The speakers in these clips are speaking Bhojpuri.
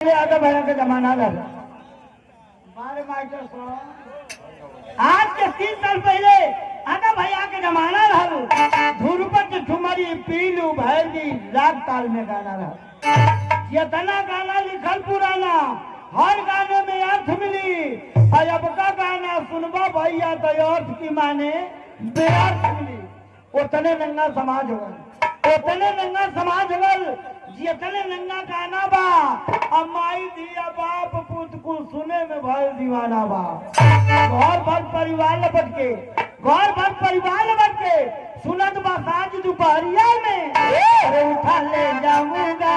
आगे बढ़ने का जमाना लगा। आज के 3 साल पहले आगा भैया के जमाना रहा। धुरपट ठुमरी पीलू भैरवी राग ताल में गाना रहा। जितना गाना लिखल पुराना हर गाने में अर्थ मिली। अब का गाना सुनबा भैया तो अर्थ की माने बेअर्थ मिली। उतने नंगा समाज होगल, उतने नंगा समाज होगल जितने नंगा गाना बा। अम्माई दिया बाप पुत कुल सुने में भर दीवाना बा। घर भर परिवार लपट के, घर भर परिवार लपट के सुनत बा साँझ दोपहरिया में। अरे उठा ले जाऊंगा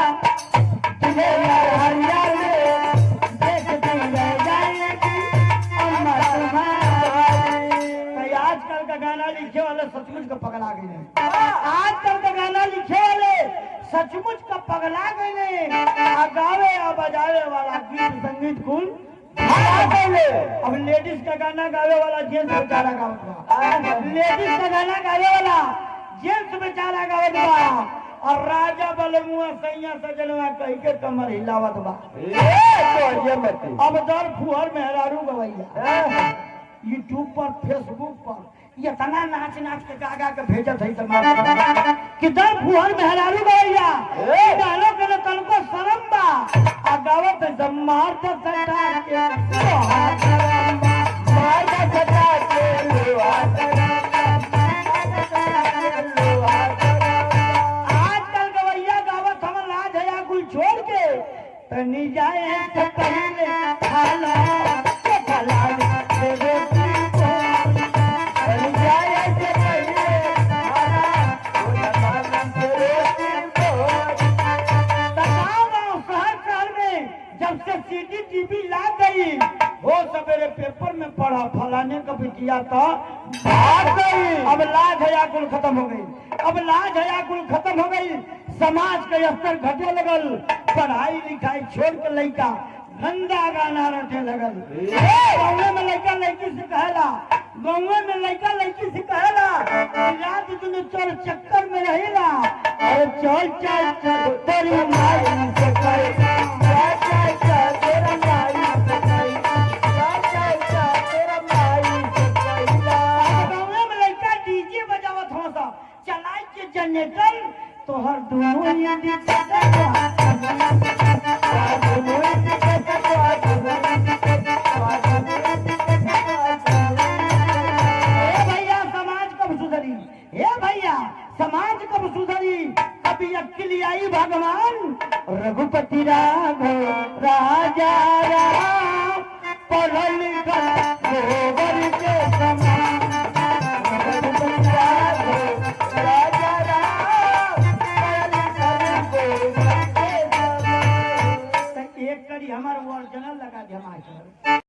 तुझे हरिया में, देखती रह जाएगी अम्मा तुम्हारी। आजकल का गाना लिखे वाले सचमुच का पगला गए। आजकल का गाना लिखे वाले सचमुच का पगला गए। गावे और बजावे वाला गीत संगीत कुल अब लेडीज का गाना गावे वाला जेंट्स बेचारा गावत, लेडीज का गाना गावे वाला जेंट्स बेचारा गावत बा। और राजा बलमुआ सैया सजनवा कह के कमर हिलावत बा। अब दर फुहर मेहरारू गवैया यूट्यूब पर फेसबुक पर इतना नाच नाच के गा के भेजत है समाज कि दर फुहर मेहरारू गवैया गानों के तनको शरम बा। आ गावत जम्मार तो सटा के मार का सटा के आजकल गवैया गावत हम लाज है कुल छोड़ के तनी जाए तो पहले खाला सीडी टीवी ला गई हो सवेरे पेपर में पढ़ा फलाने का बिटिया था भाग गई। अब लाज हया कुल खत्म हो गई, अब लाज हया कुल खत्म हो गई। समाज का स्तर घटे लगल, पढ़ाई लिखाई छोड़ के लड़का गंदा गाना रटे लगल। गाँव में लड़का लड़की से कहला, गाँव में लड़का लड़की से कहला रात दिन चल चक्कर में रहेला। अरे चल चल चल तेरी माई से जनरेटर तो हर दोनों भैया समाज कब सुधरी, हे भैया समाज कब सुधरी। अभी अक्ल आई भगवान रघुपति राघव राजा राम पढ़ल गोबर के समान। हमारा ओरिजिनल लगा दिया मास्टर।